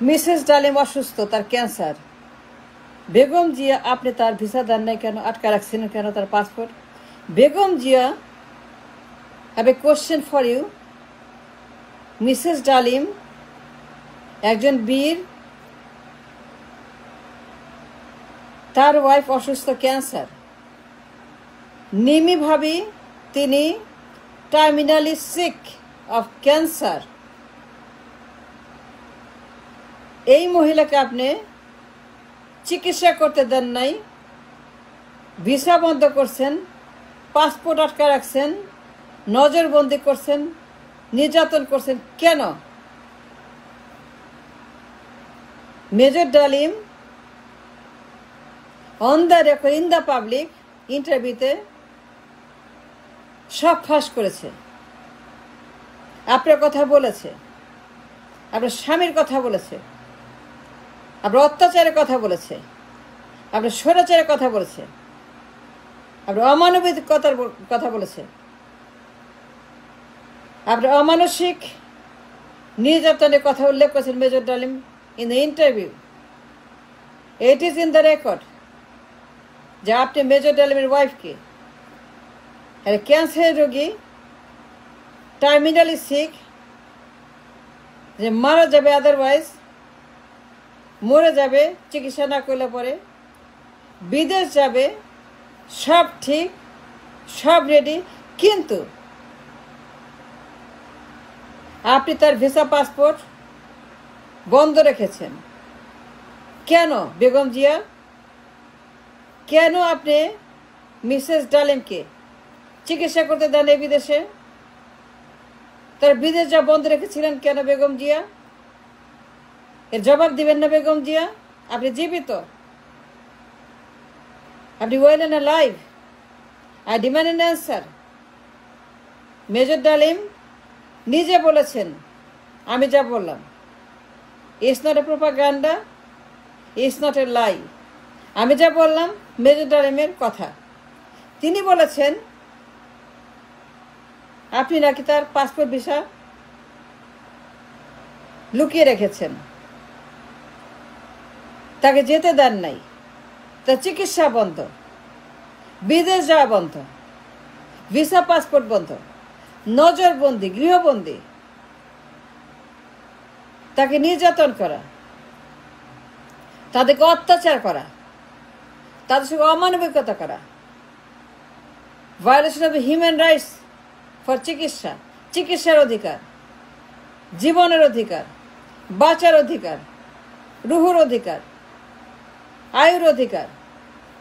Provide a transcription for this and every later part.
Mrs ডালিম অসুস্থ, তার ক্যান্সার। বেগম জিয়া আপনি তার ভিসা দেন নাই কেন, আটকা রাখছিলেন কেন তার passport? Begum Zia, have a question for you. Mrs Dalim একজন বীর, তার ওয়াইফ অসুস্থ, ক্যান্সার। নিমি ভাবি, তিনি টার্মিনালি সিক অফ ক্যান্সার। এই মহিলাকে আপনি চিকিৎসা করতে দেন নাই, ভিসা বন্ধ করছেন, পাসপোর্ট আটকা রাখছেন, নজরবন্দি করছেন, নির্যাতন করছেন কেন? মেজর ডালিম on the record in the public ইন্টারভিউতে সব ফাঁস করেছে। আপনার কথা বলেছে, আপনার স্বামীর কথা বলেছে, আপনার অত্যাচারের কথা বলেছে, আপনার স্বৈরাচারের কথা বলেছে, আপনার অমানবিকতার কথা বলেছে, আপনার অমানসিক নির্যাতনের কথা উল্লেখ করেছেন মেজর ডালিম in the interview. It is in the record যে আপনি মেজর ডালিমের ওয়াইফকে ক্যান্সারের রোগী, টার্মিনালি সিক, যে মারা যাবে, আদারওয়াইজ মরে যাবে চিকিৎসা না করলে পরে, বিদেশ যাবে, সব ঠিক, সব রেডি, কিন্তু আপনি তার ভিসা পাসপোর্ট বন্ধ রেখেছেন কেন? বেগম জিয়া, কেন আপনি মিসেস ডালিমকে চিকিৎসা করতে দেন এই বিদেশে? তার বিদেশ যা বন্ধ রেখেছিলেন কেন বেগম জিয়া? এর জবাব দিবেন না বেগম জিয়া? আপনি জীবিত, আপনি well and live. I demand an answer. Major Dalim নিজে বলেছেন, আমি যা বললাম, it's not a propaganda, it's not a lie. আমি যা বললাম মেজর ডালিমের কথা। তিনি বলেছেন আপনি নাকি তার পাসপোর্ট ভিসা লুকিয়ে রেখেছেন, তাকে যেতে দেন নাই, তার চিকিৎসা বন্ধ, বিদেশ যাওয়া বন্ধ, ভিসা পাসপোর্ট বন্ধ, নজরবন্দি, গৃহবন্দী, তাকে নির্যাতন করা, তাদেরকে অত্যাচার করা, তাদের সঙ্গে অমানবিকতা করা, violation of human rights for চিকিৎসা, চিকিৎসার অধিকার, জীবনের অধিকার, বাঁচার অধিকার, রুহুর অধিকার, আয়ুর অধিকার,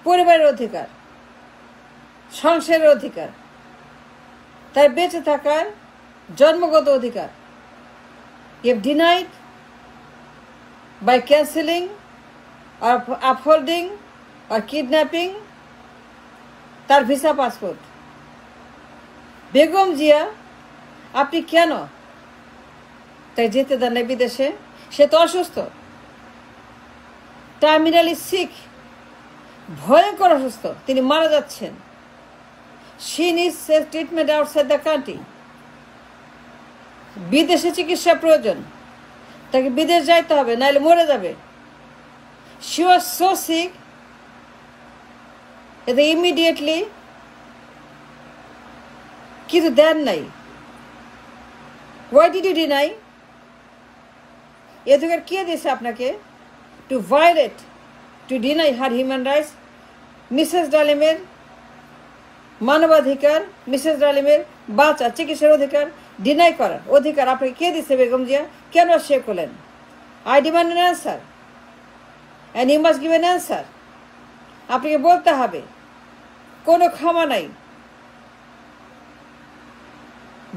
পরিবারের অধিকার, সংসারের অধিকার, তার বেঁচে থাকার জন্মগত অধিকার। You denied by cancelling or upholding or kidnapping তার ভিসা পাসপোর্ট। বেগম জিয়া, আপনি কেন তাই যেতে দেন না বিদেশে? সে তো অসুস্থ, টার্মিনালি সিক, ভয়ঙ্কর অসুস্থ, তিনি মারা যাচ্ছেন। She needs treatment outside the country. বিদেশে চিকিৎসা প্রয়োজন, তাকে বিদেশ যাইতে হবে, নাহলে মরে যাবে। She was so sick that they immediately কিছু দেন নাই। Why did you deny? এ অধিকার কে দিয়েছে আপনাকে? To violate, to deny her human rights, Mrs ডালিমের মানবাধিকার, মিসেস ডালিমের বাঁচা, চিকিৎসার অধিকার ডিনাই করার অধিকার আপনাকে কে দিচ্ছে বেগম জিয়া? কেন সে করলেন? I demand an answer. And you must give an answer. আপনাকে বলতে হবে, কোনো ক্ষমা নাই।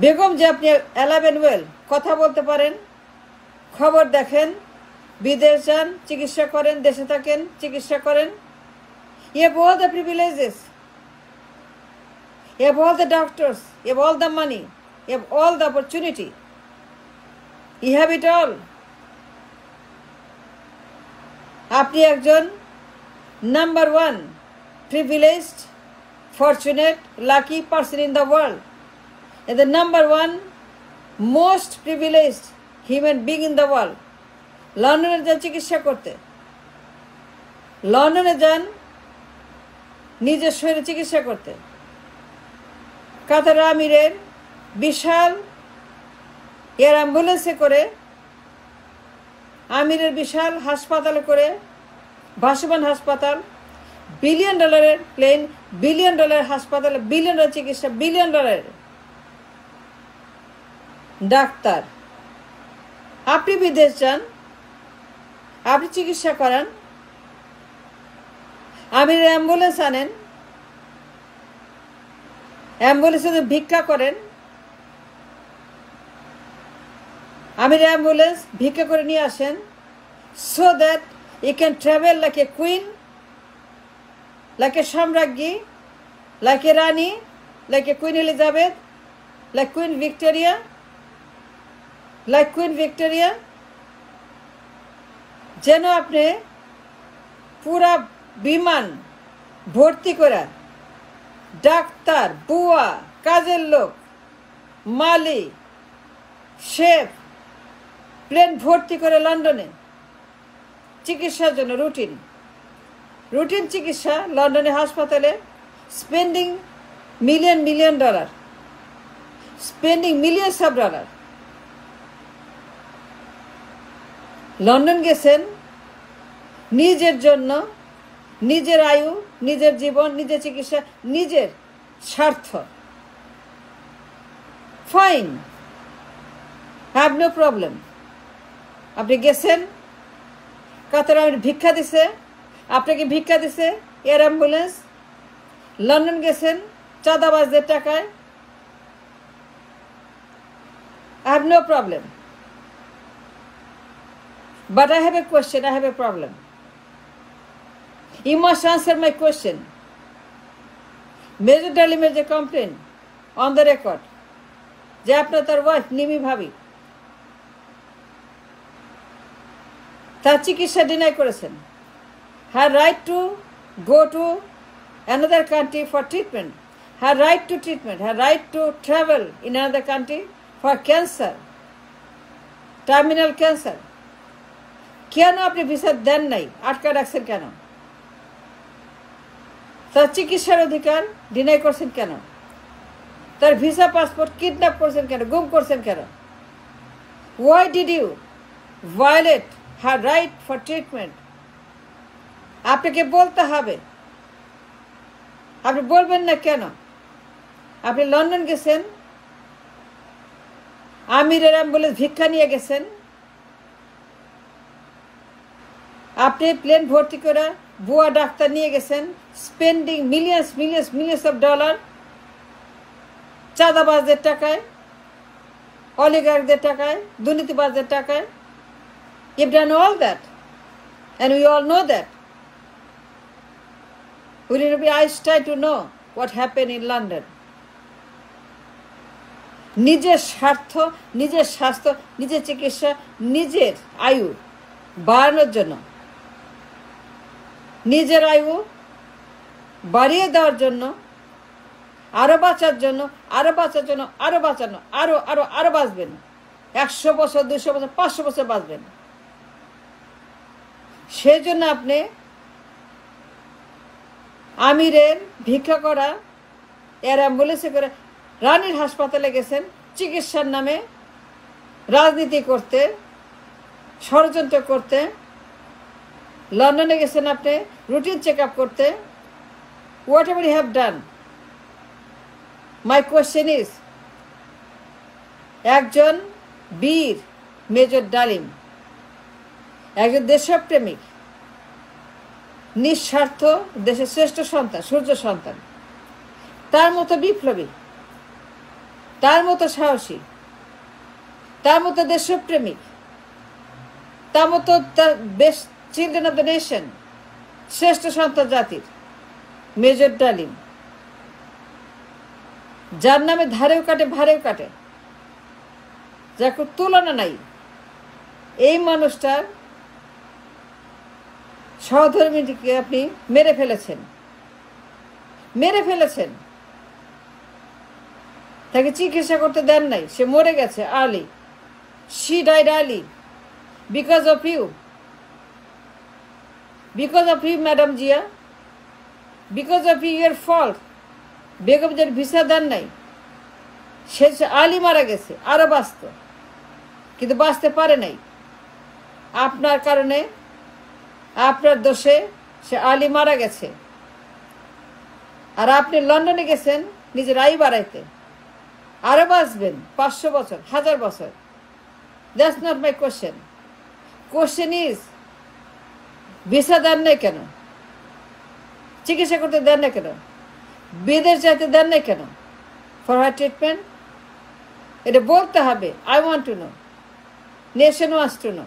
বেগম যে আপনি অ্যালাইভ এন্ড ওয়েল, কথা বলতে পারেন, খবর দেখেন, বিদেশ যান, চিকিৎসা করেন, দেশে থাকেন, চিকিৎসা করেন। You have all the privileges, you have all the doctors, you have all the money, you have all the opportunity, you have it all. আপনি একজন number one privileged, fortunate, lucky person in the world, the number one most privileged human being in the world. লন্ডনে যান চিকিৎসা করতে, লন্ডনে যান নিজের শরীরে চিকিৎসা করতে। কাতার আমিরের বিশাল এয়ার অ্যাম্বুলেন্সে করে, আমিরের বিশাল হাসপাতালে করে, ভাসমান হাসপাতাল, $1 বিলিয়ন প্লেন, $1 বিলিয়ন হাসপাতালে, $1 বিলিয়ন চিকিৎসা, $1 বিলিয়ন ডাক্তার। আপনি বিদেশ যান, আপনি চিকিৎসা করান, আমিরের অ্যাম্বুলেন্স আনেন, অ্যাম্বুলেন্সে ভিক্ষা করেন, আমিরের অ্যাম্বুলেন্স ভিক্ষা করে নিয়ে আসেন, so that you can travel like a queen, like a সম্রাজ্ঞী, like a Rani, like a Queen Elizabeth, like Queen Victoria, like Queen Victoria, যেন আপনি পুরা বিমান ভর্তি করে ডাক্তার, বুয়া, কাজের লোক, মালি, শেফ, প্লেন ভর্তি করে লন্ডনে চিকিৎসার জন্য রুটিন চিকিৎসা লন্ডনে হাসপাতালে, spending million dollar, spending millions of dollar. London গেছেন নিজের জন্য, নিজের আয়ু, নিজের জীবন, নিজের চিকিৎসা, নিজের স্বার্থ। Fine, have no problem. আপনি গেছেন, কাতার আমির ভিক্ষা দিছে, আপনাকে ভিক্ষা দিছে এয়ার অ্যাম্বুলেন্স। লন্ডন গেছেন চাঁদাবাজদের টাকায়, I have no problem. But I have a question, I have a problem. You must answer my question. Major Dalimer যে complain on the record যে আপনার তার ওয়াইফ নিমি ভাবি তার চিকিৎসা ডিনাই করেছেন। Her right to go to another country for treatment, her right to treatment, her right to travel in another country for cancer, terminal cancer. কেন আপনি ভিসা দেন নাই, আটকা রাখছেন কেন? তার চিকিৎসার অধিকার ডিনাই করছেন কেন? তার ভিসা পাসপোর্ট কিডন্যাপ করছেন কেন, গুম করছেন কেন? Why did you violate her right for treatment? আপনাকে বলতে হবে, আপনি বলবেন না কেন? আপনি লন্ডন গেছেন, আমিরের অ্যাম্বুলেন্স ভিক্ষা নিয়ে গেছেন, আপনি প্লেন ভর্তি করে বুয়া ডাক্তার নিয়ে গেছেন, স্পেন্ডিং মিলিয়ন্স অফ ডলার, চাঁদাবাজদের টাকায়, অলিগার্কদের টাকায়, দুর্নীতিবাজদের টাকায়। You've done all that, and we all know that. We need to be Einstein to know what happened in London. নিজের স্বার্থ, নিজের স্বাস্থ্য, নিজের চিকিৎসা, নিজের আয়ু বাড়ানোর জন্য, নিজের আয়ু বাড়িয়ে দেওয়ার জন্য, আরো বাঁচার জন্য, আরো বাঁচানো, আরো বাঁচবেন। 100 বছর, 200 বছর, 500 বছর বাঁচবেন। সেই জন্য আপনি আমিরের ভিক্ষা করা এয়ার অ্যাম্বুলেন্সে করে রানীর হাসপাতালে গেছেন চিকিৎসার নামে, রাজনীতি করতে, ষড়যন্ত্র করতে। লন্ডনে গেছেন আপনি রুটিন চেক আপ করতে। Whatever you have done, my question is, একজন বীর মেজর ডালিম, একজন দেশপ্রেমিক, নিঃস্বার্থ দেশের শ্রেষ্ঠ সন্তান, সূর্য সন্তান, তার মতো বিপ্লবী, তার মতো সাহসী, তার মতো দেশপ্রেমিক, তার মতো best children of the nation, শ্রেষ্ঠ সন্তান জাতির মেজর ডালিম, যার নামে ধারেও কাটে ভারেও কাটে, যার কোনো তুলনা নাই। এই মানুষটার সহধর্মীকে আপনি মেরে ফেলেছেন, তাকে চিকিৎসা করতে দেন নাই, সে মরে গেছে early, she died early. because of you, madam Zia, because of you, your fault. Begum জিয়ার ভিসা দেন নাই, সে আলী মারা গেছে, আরো বাঁচত, কিন্তু বাঁচতে পারে নাই আপনার কারণে, আপনার দোষে সে আলী মারা গেছে। আর আপনি লন্ডনে গেছেন নিজের আয় বাড়াইতে, আরো বাঁচবেন 500 বছর, 1000 বছর। That's not my question. Question is, visa দেন নাই কেন? চিকিৎসা করতে দেন না কেন? বিদেশ যাইতে দেন নাই কেন? For her treatment? এটা বলতে হবে। I want to know, nation wants to know.